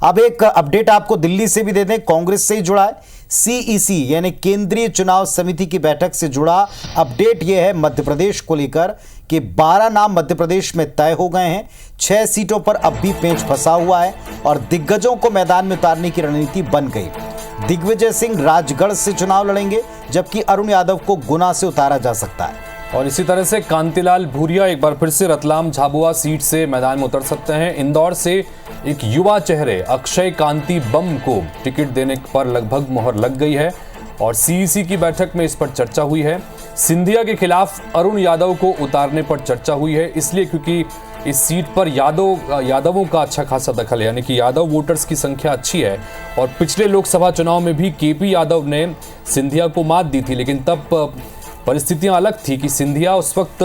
अब एक अपडेट आपको दिल्ली से भी दे दें, कांग्रेस से ही जुड़ा है। सीईसी यानी केंद्रीय चुनाव समिति की बैठक से जुड़ा अपडेट यह है मध्य प्रदेश को लेकर कि 12 नाम मध्य प्रदेश में तय हो गए हैं। 6 सीटों पर अब भी पेंच फंसा हुआ है और दिग्गजों को मैदान में उतारने की रणनीति बन गई। दिग्विजय सिंह राजगढ़ से चुनाव लड़ेंगे, जबकि अरुण यादव को गुना से उतारा जा सकता है। और इसी तरह से कांतिलाल भूरिया एक बार फिर से रतलाम झाबुआ सीट से मैदान में उतर सकते हैं। इंदौर से एक युवा चेहरे अक्षय कांति बम को टिकट देने पर लगभग मुहर लग गई है और सीईसी की बैठक में इस पर चर्चा हुई है। सिंधिया के खिलाफ अरुण यादव को उतारने पर चर्चा हुई है, इसलिए क्योंकि इस सीट पर यादवों का अच्छा खासा दखल है, यानी कि यादव वोटर्स की संख्या अच्छी है। और पिछले लोकसभा चुनाव में भी केपी यादव ने सिंधिया को मात दी थी, लेकिन तब परिस्थितियां अलग थी कि सिंधिया उस वक्त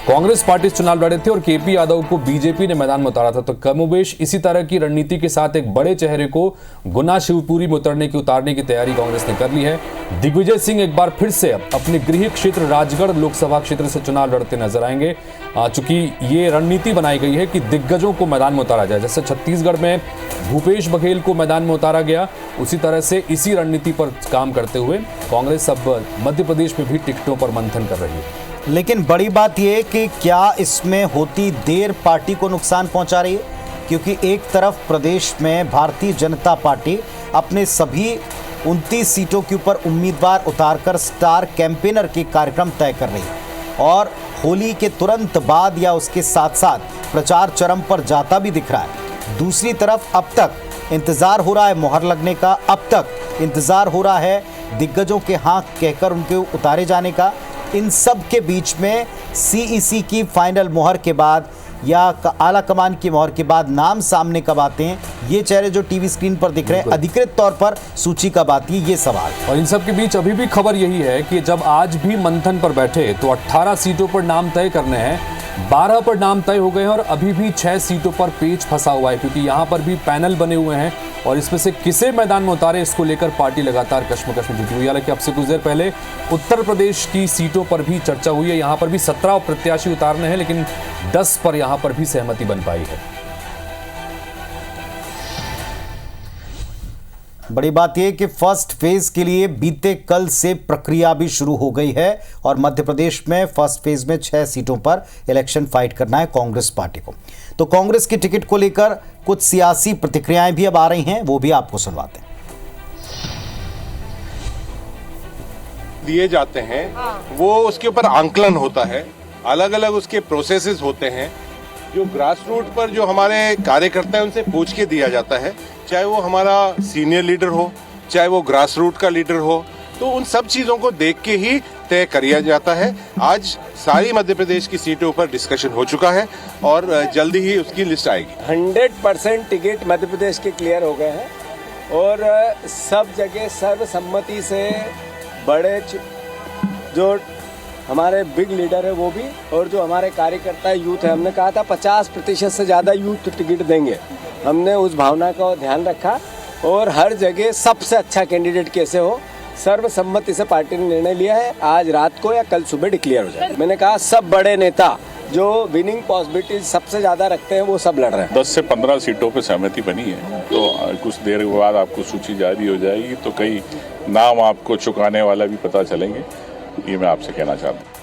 कांग्रेस पार्टी से चुनाव लड़े थे और केपी यादव को बीजेपी ने मैदान में उतारा था। तो कमोबेश इसी तरह की रणनीति के साथ एक बड़े चेहरे को गुना शिवपुरी में उतारने की तैयारी कांग्रेस ने कर ली है। दिग्विजय सिंह एक बार फिर से अपने गृह क्षेत्र राजगढ़ लोकसभा क्षेत्र से चुनाव लड़ते नजर आएंगे, चूंकि ये रणनीति बनाई गई है कि दिग्गजों को मैदान में उतारा जाए। जैसे छत्तीसगढ़ में भूपेश बघेल को मैदान में उतारा गया, उसी तरह से इसी रणनीति पर काम करते हुए कांग्रेस अब मध्य प्रदेश में भी टिकटों पर मंथन कर रही है। लेकिन बड़ी बात यह कि क्या इसमें होती देर पार्टी को नुकसान पहुंचा रही है, क्योंकि एक तरफ प्रदेश में भारतीय जनता पार्टी अपने सभी 29 सीटों के ऊपर उम्मीदवार उतारकर स्टार कैंपेनर के कार्यक्रम तय कर रही है और होली के तुरंत बाद या उसके साथ साथ प्रचार चरम पर जाता भी दिख रहा है। दूसरी तरफ अब तक इंतजार हो रहा है मोहर लगने का, अब तक इंतजार हो रहा है दिग्गजों के हाँ कहकर उनके उतारे जाने का। इन सब के बीच में सीईसी की फाइनल मोहर के बाद या आला कमान की मोहर के बाद नाम सामने कब आते हैं, ये चेहरे जो टीवी स्क्रीन पर दिख रहे हैं अधिकृत तौर पर सूची कब आती है, ये सवाल। और इन सब के बीच अभी भी खबर यही है कि जब आज भी मंथन पर बैठे तो 18 सीटों पर नाम तय करने हैं, 12 पर नाम तय हो गए हैं और अभी भी 6 सीटों पर पेच फंसा हुआ है, क्योंकि यहाँ पर भी पैनल बने हुए हैं और इसमें से किसे मैदान में उतारे इसको लेकर पार्टी लगातार कश्मकश में जुटी हुई है। हालांकि अब से कुछ देर पहले उत्तर प्रदेश की सीटों पर भी चर्चा हुई है, यहाँ पर भी 17 प्रत्याशी उतारने हैं, लेकिन 10 पर यहाँ पर भी सहमति बन पाई है। बड़ी बात यह कि फर्स्ट फेज के लिए बीते कल से प्रक्रिया भी शुरू हो गई है और मध्य प्रदेश में फर्स्ट फेज में 6 सीटों पर इलेक्शन फाइट करना है कांग्रेस पार्टी को। तो कांग्रेस की टिकट को लेकर कुछ सियासी प्रतिक्रियाएं भी अब आ रही हैं, वो भी आपको सुनवाते हैं। दिए जाते हैं वो उसके ऊपर आंकलन होता है, अलग अलग उसके प्रोसेसेस होते हैं, जो ग्रास रूट पर जो हमारे कार्यकर्ता हैं उनसे पूछ के दिया जाता है, चाहे वो हमारा सीनियर लीडर हो, चाहे वो ग्रास रूट का लीडर हो, तो उन सब चीज़ों को देख के ही तय किया जाता है। आज सारी मध्य प्रदेश की सीटों पर डिस्कशन हो चुका है और जल्दी ही उसकी लिस्ट आएगी। 100% टिकट मध्य प्रदेश के क्लियर हो गए हैं और सब जगह सर्वसम्मति से बड़े जो हमारे बिग लीडर है वो भी और जो हमारे कार्यकर्ता यूथ है, हमने कहा था 50% से ज़्यादा यूथ टिकट देंगे। हमने उस भावना का ध्यान रखा और हर जगह सबसे अच्छा कैंडिडेट कैसे हो सर्वसम्मति से पार्टी ने निर्णय लिया है, आज रात को या कल सुबह डिक्लेयर हो जाए। मैंने कहा सब बड़े नेता जो विनिंग पॉसिबिलिटी सबसे ज़्यादा रखते हैं वो सब लड़ रहे हैं। 10 से 15 सीटों पर सहमति बनी है, तो कुछ देर के बाद आपको सूची जारी हो जाएगी, तो कई नाम आपको चुकाने वाला भी पता चलेंगे, ये मैं आपसे कहना चाहता हूँ।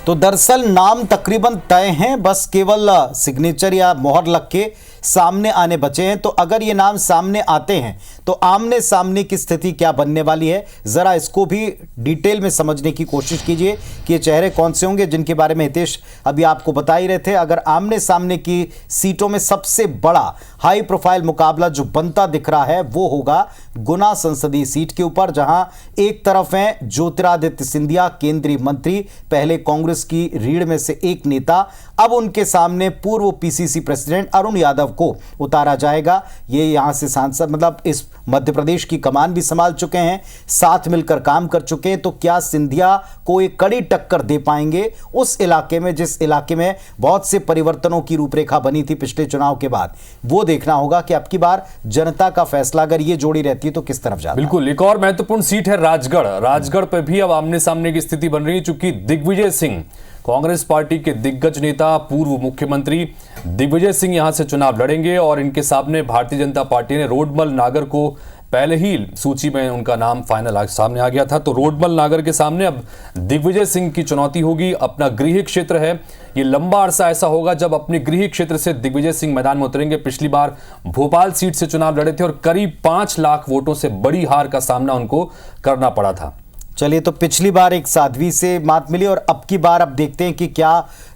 तो दरअसल नाम तकरीबन तय हैं, बस केवल सिग्नेचर या मोहर लग के सामने आने बचे हैं। तो अगर ये नाम सामने आते हैं तो आमने सामने की स्थिति क्या बनने वाली है, जरा इसको भी डिटेल में समझने की कोशिश कीजिए कि ये चेहरे कौन से होंगे, जिनके बारे में हितेश अभी आपको बता ही रहे थे। अगर आमने सामने की सीटों में सबसे बड़ा हाई प्रोफाइल मुकाबला जो बनता दिख रहा है वो होगा गुना संसदीय सीट के ऊपर, जहां एक तरफ हैं ज्योतिरादित्य सिंधिया, केंद्रीय मंत्री, पहले कांग्रेस की रीढ़ में से एक नेता, अब उनके सामने पूर्व पीसीसी प्रेसिडेंट अरुण यादव को उतारा जाएगा। ये यहां से सांसद मतलब इस मध्य प्रदेश की कमान भी संभाल चुके हैं, साथ मिलकर काम कर चुके हैं। तो क्या सिंधिया को एक कड़ी टक्कर दे पाएंगे उस इलाके में, जिस इलाके में बहुत से परिवर्तनों की रूपरेखा बनी थी पिछले चुनाव के बाद? वो देखना होगा कि अब की बार जनता का फैसला अगर ये जोड़ी रहती है तो किस तरफ जाता है। बिल्कुल, एक और महत्वपूर्ण सीट है राजगढ़। राजगढ़ पर भी अब आमने सामने की स्थिति बन रही है, चूंकि दिग्विजय सिंह कांग्रेस पार्टी के दिग्गज नेता पूर्व मुख्यमंत्री दिग्विजय सिंह यहां से चुनाव लड़ेंगे और इनके सामने भारतीय जनता पार्टी ने रोडमल नागर को पहले ही सूची में उनका नाम फाइनल सामने आ गया था। तो रोडमल नागर के सामने अब दिग्विजय सिंह की चुनौती होगी। अपना गृह क्षेत्र है, ये लंबा अरसा ऐसा होगा जब अपने गृह क्षेत्र से दिग्विजय सिंह मैदान में उतरेंगे। पिछली बार भोपाल सीट से चुनाव लड़े थे और करीब 5 लाख वोटों से बड़ी हार का सामना उनको करना पड़ा था। चलिए, तो पिछली बार एक साध्वी से मात मिली और अब की बार अब देखते हैं कि क्या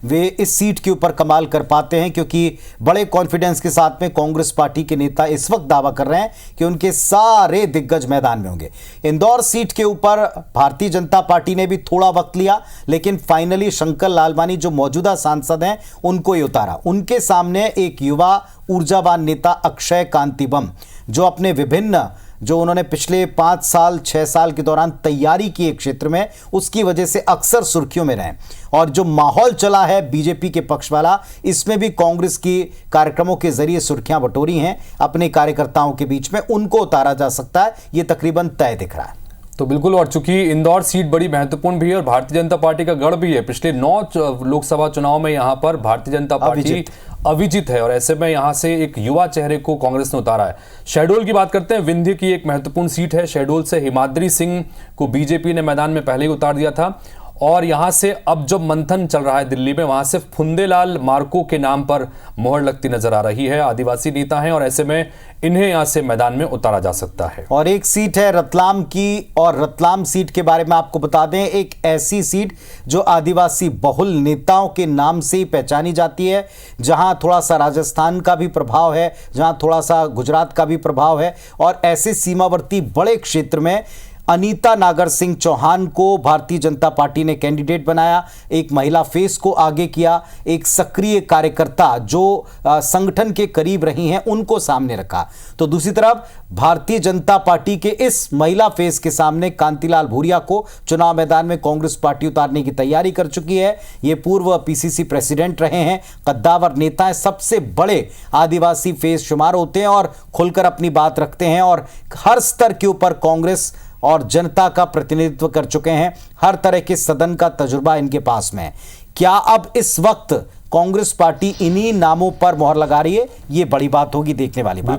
वे इस सीट के ऊपर कमाल कर पाते हैं, क्योंकि बड़े कॉन्फिडेंस के साथ में कांग्रेस पार्टी के नेता इस वक्त दावा कर रहे हैं कि उनके सारे दिग्गज मैदान में होंगे। इंदौर सीट के ऊपर भारतीय जनता पार्टी ने भी थोड़ा वक्त लिया, लेकिन फाइनली शंकर लालवानी जो मौजूदा सांसद हैं उनको ही उतारा। उनके सामने एक युवा ऊर्जावान नेता अक्षय कांति बम, जो अपने विभिन्न जो उन्होंने पिछले 5 साल 6 साल के दौरान तैयारी की एक क्षेत्र में, उसकी वजह से अक्सर सुर्खियों में रहे। और जो माहौल चला है बीजेपी के पक्ष वाला, इसमें भी कांग्रेस की कार्यक्रमों के जरिए सुर्खियां बटोरी हैं अपने कार्यकर्ताओं के बीच में, उनको उतारा जा सकता है, ये तकरीबन तय दिख रहा है। तो बिल्कुल, और चूंकि इंदौर सीट बड़ी महत्वपूर्ण भी है और भारतीय जनता पार्टी का गढ़ भी है, पिछले 9 लोकसभा चुनाव में यहां पर भारतीय जनता पार्टी अविजित है और ऐसे में यहां से एक युवा चेहरे को कांग्रेस ने उतारा है। शहडोल की बात करते हैं। विंध्य की एक महत्वपूर्ण सीट है। शहडोल से हिमाद्री सिंह को बीजेपी ने मैदान में पहले ही उतार दिया था और यहां से अब जो मंथन चल रहा है दिल्ली में, वहां से फुंदेलाल मार्को के नाम पर मोहर लगती नजर आ रही है। आदिवासी नेता हैं और ऐसे में इन्हें यहां से मैदान में उतारा जा सकता है। और एक सीट है रतलाम की, और रतलाम सीट के बारे में आपको बता दें, एक ऐसी सीट जो आदिवासी बहुल नेताओं के नाम से ही पहचानी जाती है, जहां थोड़ा सा राजस्थान का भी प्रभाव है, जहां थोड़ा सा गुजरात का भी प्रभाव है। और ऐसे सीमावर्ती बड़े क्षेत्र में अनीता नागर सिंह चौहान को भारतीय जनता पार्टी ने कैंडिडेट बनाया, एक महिला फेस को आगे किया, एक सक्रिय कार्यकर्ता जो संगठन के करीब रही हैं उनको सामने रखा। तो दूसरी तरफ भारतीय जनता पार्टी के इस महिला फेस के सामने कांतिलाल भूरिया को चुनाव मैदान में कांग्रेस पार्टी उतारने की तैयारी कर चुकी है। ये पूर्व पीसीसी प्रेसिडेंट रहे हैं, कद्दावर नेता हैं, सबसे बड़े आदिवासी फेस शुमार होते हैं और खुलकर अपनी बात रखते हैं और हर स्तर के ऊपर कांग्रेस और जनता का प्रतिनिधित्व कर चुके हैं। हर तरह के सदन का तजुर्बा इनके पास में है। क्या अब इस वक्त कांग्रेस पार्टी इन्हीं नामों पर मोहर लगा रही है? ये बड़ी बात होगी, देखने वाली बात।